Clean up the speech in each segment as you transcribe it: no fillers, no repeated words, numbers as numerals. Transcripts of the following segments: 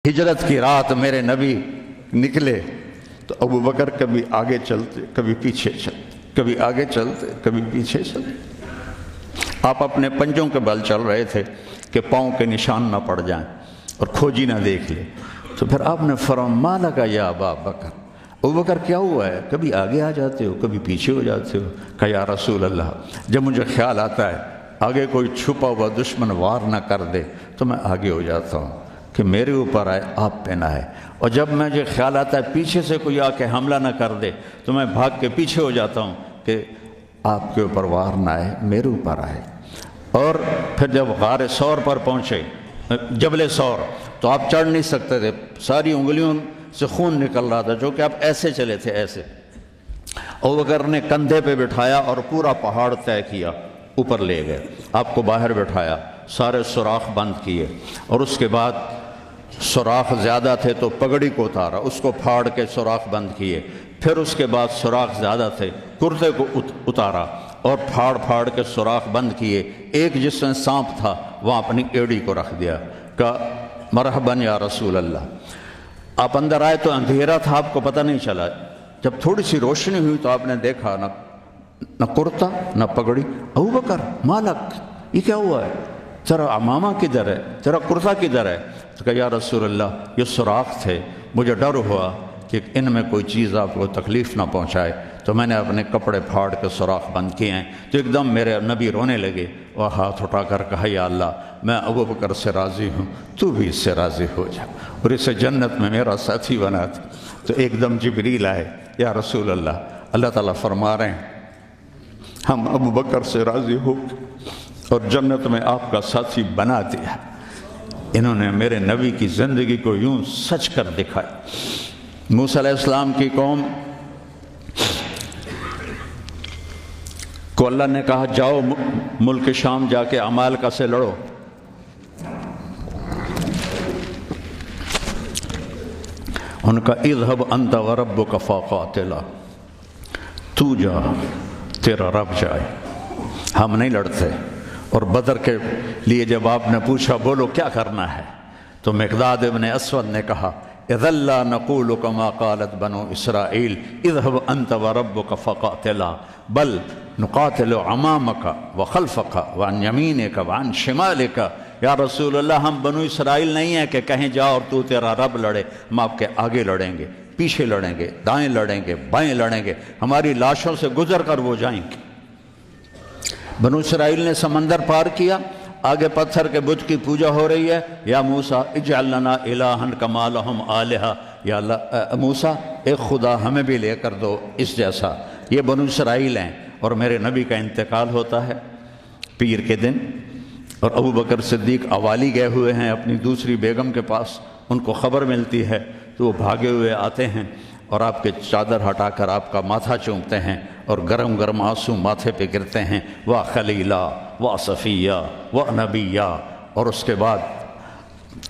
ہجرت کی رات میرے نبی نکلے تو ابو بکر کبھی آگے چلتے کبھی پیچھے چلتے، کبھی آگے چلتے کبھی پیچھے چلتے۔ آپ اپنے پنجوں کے بل چل رہے تھے کہ پاؤں کے نشان نہ پڑ جائیں اور کھوجی نہ دیکھ لے، تو پھر آپ نے فرمایا ما لکا یا ابا بکر، ابو بکر کیا ہوا ہے؟ کبھی آگے آ جاتے ہو کبھی پیچھے ہو جاتے ہو۔ کہا یا رسول اللہ، جب مجھے خیال آتا ہے آگے کوئی چھپا ہوا دشمن وار نہ کر دے تو میں آگے ہو جاتا ہوں کہ میرے اوپر آئے، آپ پہ نہ آئے، اور جب مجھے خیال آتا ہے پیچھے سے کوئی آ کے حملہ نہ کر دے تو میں بھاگ کے پیچھے ہو جاتا ہوں کہ آپ کے اوپر وار نہ آئے، میرے اوپر آئے۔ اور پھر جب غار ثور پر پہنچے، جبل ثور، تو آپ چڑھ نہیں سکتے تھے، ساری انگلیوں سے خون نکل رہا تھا، جو کہ آپ ایسے چلے تھے ایسے۔ ابوبکر نے کندھے پہ بٹھایا اور پورا پہاڑ طے کیا، اوپر لے گئے، آپ کو باہر بٹھایا، سارے سوراخ بند کیے، اور اس کے بعد سوراخ زیادہ تھے تو پگڑی کو اتارا، اس کو پھاڑ کے سوراخ بند کیے، پھر اس کے بعد سوراخ زیادہ تھے، کرتے کو اتارا اور پھاڑ پھاڑ کے سوراخ بند کیے۔ ایک جس میں سانپ تھا وہاں اپنی ایڑی کو رکھ دیا، کہا مرحباً یا رسول اللہ۔ آپ اندر آئے تو اندھیرا تھا، آپ کو پتہ نہیں چلا، جب تھوڑی سی روشنی ہوئی تو آپ نے دیکھا نہ کرتا نہ پگڑی۔ ابو بکر مالک، یہ کیا ہوا ہے؟ تیرا عمامہ کدھر ہے؟ تیرا کرتا کدھر ہے؟ تو کہا یا رسول اللہ یہ سوراخ تھے، مجھے ڈر ہوا کہ ان میں کوئی چیز آپ کو تکلیف نہ پہنچائے، تو میں نے اپنے کپڑے پھاڑ کے سوراخ بند کیے ہیں۔ تو ایک دم میرے نبی رونے لگے اور ہاتھ اٹھا کر کہا یا اللہ، میں ابو بکر سے راضی ہوں، تو بھی اس سے راضی ہو جا اور اسے جنت میں میرا ساتھی بنا دے۔ تو ایک دم جبریل آئے، یا رسول اللہ، اللہ تعالیٰ فرما رہے ہیں ہم ابو بکر سے راضی ہو اور جنت میں آپ کا ساتھی بنا دیا۔ انہوں نے میرے نبی کی زندگی کو یوں سچ کر دکھائی۔ موسیٰ علیہ السلام کی قوم کو اللہ نے کہا جاؤ ملک شام جا کے عمالقہ سے لڑو، ان کا اذهب انت وربک فقاتلا، تو جا تیرا رب جائے، ہم نہیں لڑتے۔ اور بدر کے لیے جب آپ نے پوچھا بولو کیا کرنا ہے، تو مقداد ابن اسود نے کہا اذا لا نقول كما قالت بنو اسرائیل اذهب انت وربك فقاتلا بل نقاتل امامك وخلفك وعن يمينك وعن شمالك۔ یا رسول اللہ ہم بنو اسرائیل نہیں ہیں کہ کہیں جا اور تو تیرا رب لڑے، ہم آپ کے آگے لڑیں گے، پیچھے لڑیں گے، دائیں لڑیں گے، بائیں لڑیں گے، ہماری لاشوں سے گزر کر وہ جائیں گے۔ بنو اسرائیل نے سمندر پار کیا، آگے پتھر کے بت کی پوجا ہو رہی ہے، یا موسیٰ اجعل لنا الہا کما لہم آلہہ، یا اللہ موسیٰ ایک خدا ہمیں بھی لے کر دو اس جیسا۔ یہ بنو اسرائیل ہیں، اور میرے نبی کا انتقال ہوتا ہے پیر کے دن، اور ابو بکر صدیق اوالی گئے ہوئے ہیں اپنی دوسری بیگم کے پاس، ان کو خبر ملتی ہے تو وہ بھاگے ہوئے آتے ہیں اور آپ کے چادر ہٹا کر آپ کا ماتھا چومتے ہیں اور گرم گرم آنسو ماتھے پہ گرتے ہیں، واہ خلیلہ واہ صفیہ واہ نبیہ۔ اور اس کے بعد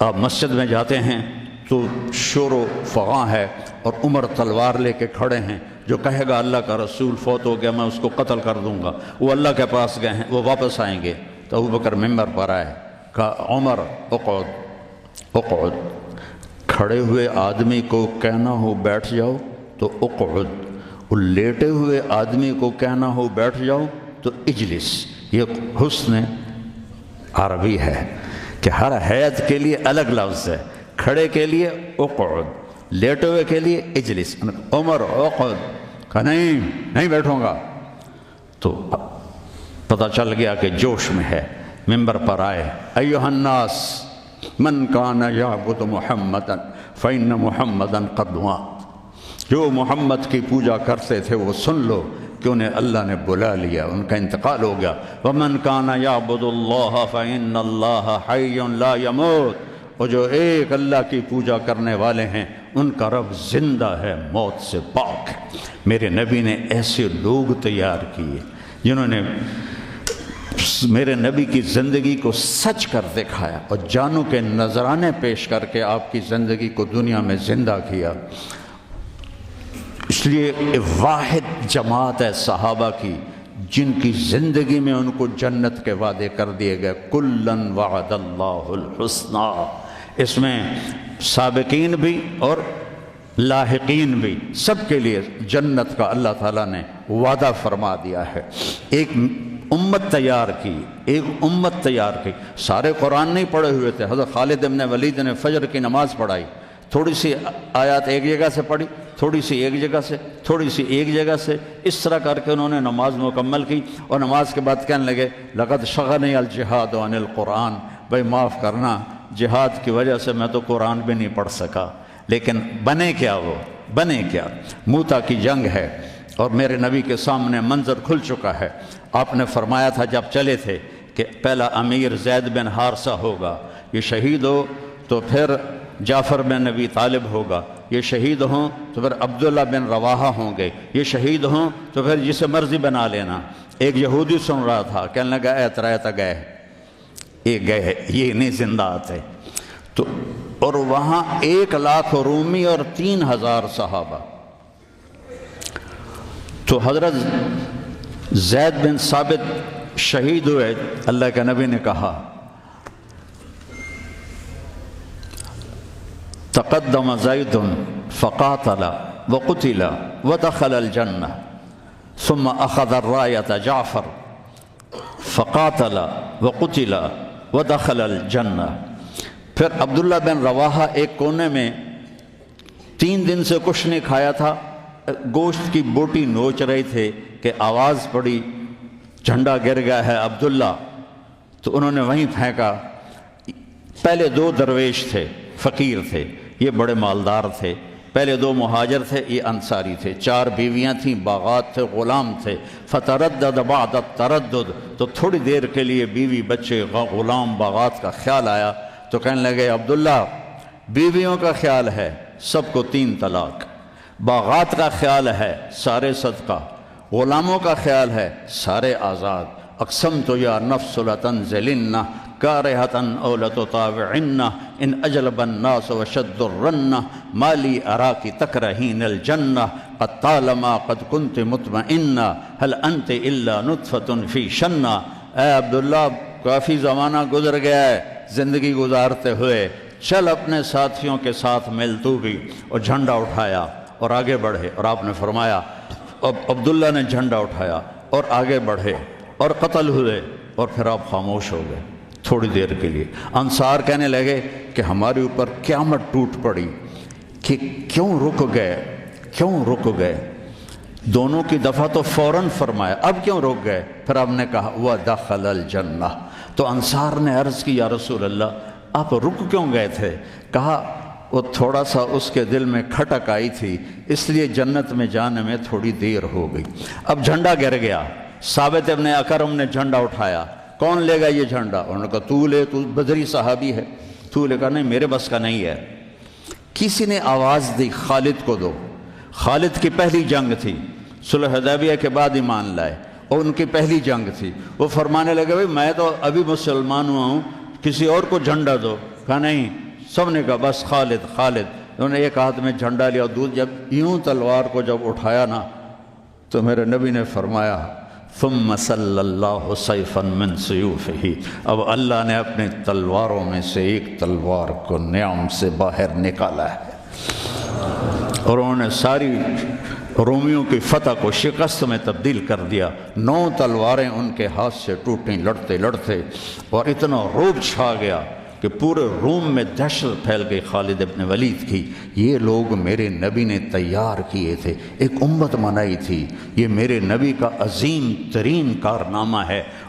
آپ مسجد میں جاتے ہیں تو شور و فغاں ہے، اور عمر تلوار لے کے کھڑے ہیں، جو کہے گا اللہ کا رسول فوت ہو گیا میں اس کو قتل کر دوں گا، وہ اللہ کے پاس گئے ہیں، وہ واپس آئیں گے۔ تو ابو بکر ممبر پر آئے، کہا عمر اقعد اقعد، کھڑے ہوئے آدمی کو کہنا ہو بیٹھ جاؤ تو اقعد، اور لیٹے ہوئے آدمی کو کہنا ہو بیٹھ جاؤ تو اجلس۔ یہ حسن عربی ہے کہ ہر حیت کے لیے الگ لفظ ہے، کھڑے کے لیے اقعد، لیٹے ہوئے کے لیے اجلس۔ عمر اقعد، کہا نہیں بیٹھوں گا۔ تو پتہ چل گیا کہ جوش میں ہے، ممبر پر آئے، ایھا الناس من کان یعبد محمدا فإن محمدا قد مات، جو محمد کی پوجا کرتے تھے وہ سن لو کہ انہیں اللہ نے بلا لیا، ان کا انتقال ہو گیا۔ ومن کان یعبد اللہ فإن اللہ حی لا یموت، اور جو ایک اللہ کی پوجا کرنے والے ہیں ان کا رب زندہ ہے، موت سے پاک ہے۔ میرے نبی نے ایسے لوگ تیار کیے جنہوں نے میرے نبی کی زندگی کو سچ کر دکھایا اور جانوں کے نذرانے پیش کر کے آپ کی زندگی کو دنیا میں زندہ کیا۔ اس لیے واحد جماعت ہے صحابہ کی جن کی زندگی میں ان کو جنت کے وعدے کر دیے گئے، کلن وعد اللہ الحسنی، اس میں سابقین بھی اور لاحقین بھی سب کے لیے جنت کا اللہ تعالیٰ نے وعدہ فرما دیا ہے۔ ایک امت تیار کی، ایک امت تیار کی۔ سارے قرآن نہیں پڑھے ہوئے تھے، حضرت خالد بن ولید نے فجر کی نماز پڑھائی، تھوڑی سی آیات ایک جگہ سے پڑھی، تھوڑی سی ایک جگہ سے، تھوڑی سی ایک جگہ سے، اس طرح کر کے انہوں نے نماز مکمل کی، اور نماز کے بعد کہنے لگے لقد شغلنی الجہاد عن القرآن، بھائی معاف کرنا، جہاد کی وجہ سے میں تو قرآن بھی نہیں پڑھ سکا۔ لیکن بنے کیا وہ؟ بنے کیا؟ موتا کی جنگ ہے اور میرے نبی کے سامنے منظر کھل چکا ہے۔ آپ نے فرمایا تھا جب چلے تھے کہ پہلا امیر زید بن حارثہ ہوگا، یہ شہید ہو تو پھر جعفر بن ابی طالب ہوگا، یہ شہید ہوں تو پھر عبداللہ بن رواحہ ہوں گے، یہ شہید ہوں تو پھر جسے مرضی بنا لینا۔ ایک یہودی سن رہا تھا، کہنے لگا اے ترایتا گئے، یہ گئے، یہ نہیں زندہ آتے۔ تو اور وہاں 1,00,000 رومی اور 3,000 صحابہ۔ تو حضرت زید بن ثابت شہید ہوئے، اللہ کے نبی نے کہا تقدم زید فقاتل وقتل ودخل الجنہ ثم اخذ الرایۃ جعفر فقاتل وقتل ودخل الجنہ۔ پھر عبداللہ بن رواحہ ایک کونے میں 3 دن سے کچھ نہیں کھایا تھا، گوشت کی بوٹی نوچ رہے تھے کہ آواز پڑی جھنڈا گر گیا ہے عبداللہ، تو انہوں نے وہیں پھینکا۔ پہلے 2 درویش تھے، فقیر تھے، یہ بڑے مالدار تھے۔ پہلے 2 مہاجر تھے، یہ انصاری تھے۔ 4 بیویاں تھیں، باغات تھے، غلام تھے۔ فتردد بعد التردد، تو تھوڑی دیر کے لیے بیوی بچے غلام باغات کا خیال آیا، تو کہنے لگے عبداللہ بیویوں کا خیال ہے سب کو 3 طلاق، باغات کا خیال ہے سارے صدقہ، غلاموں کا خیال ہے سارے آزاد۔ اقسمت یا نفس لتنزلن کارہۃ او لتطاوعن ان اجلب الناس وشد الرن ما لی اراکی تکرہین الجنہ قد طالما قد کنت مطمئنہ هل انت الا نطفۃ فی شنہ۔ اے عبداللہ کافی زمانہ گزر گیا ہے زندگی گزارتے ہوئے، چل اپنے ساتھیوں کے ساتھ مل تو بھی، اور جھنڈا اٹھایا اور آگے بڑھے۔ اور آپ نے فرمایا اب عبداللہ نے جھنڈا اٹھایا اور آگے بڑھے اور قتل ہوئے، اور پھر آپ خاموش ہو گئے تھوڑی دیر کے لیے۔ انصار کہنے لگے کہ ہمارے اوپر قیامت ٹوٹ پڑی کہ کیوں رک گئے۔ دونوں کی دفعہ تو فوراً فرمایا، اب کیوں رک گئے؟ پھر آپ نے کہا وَدَخَلَ الْجَنَّةِ۔ تو انصار نے عرض کی یا رسول اللہ آپ رک کیوں گئے تھے؟ کہا وہ تھوڑا سا اس کے دل میں کھٹک آئی تھی، اس لیے جنت میں جانے میں تھوڑی دیر ہو گئی۔ اب جھنڈا گر گیا، ثابت ابن اکرم نے جھنڈا اٹھایا، کون لے گا یہ جھنڈا؟ انہوں نے کہا تو لے، تو بدری صحابی ہے، تو لے۔ کہا نہیں میرے بس کا نہیں ہے۔ کسی نے آواز دی خالد کو دو۔ خالد کی پہلی جنگ تھی، صلح حدیبیہ کے بعد ایمان لائے، اور ان کی پہلی جنگ تھی۔ وہ فرمانے لگے بھائی میں تو ابھی مسلمان ہوا ہوں، کسی اور کو جھنڈا دو۔ کہا نہیں، سب نے کہا بس خالد۔ انہوں نے ایک ہاتھ میں جھنڈا لیا، اور جب یوں تلوار کو جب اٹھایا نا، تو میرے نبی نے فرمایا ثم صلی اللہ سیفا من سیوفہ، اب اللہ نے اپنی تلواروں میں سے ایک تلوار کو نیام سے باہر نکالا ہے، اور انہوں نے ساری رومیوں کی فتح کو شکست میں تبدیل کر دیا۔ 9 تلواریں ان کے ہاتھ سے ٹوٹیں لڑتے لڑتے، اور اتنا رعب چھا گیا کہ پورے روم میں دہشت پھیل گئی خالد ابن ولید کی۔ یہ لوگ میرے نبی نے تیار کیے تھے، ایک امت بنائی تھی، یہ میرے نبی کا عظیم ترین کارنامہ ہے۔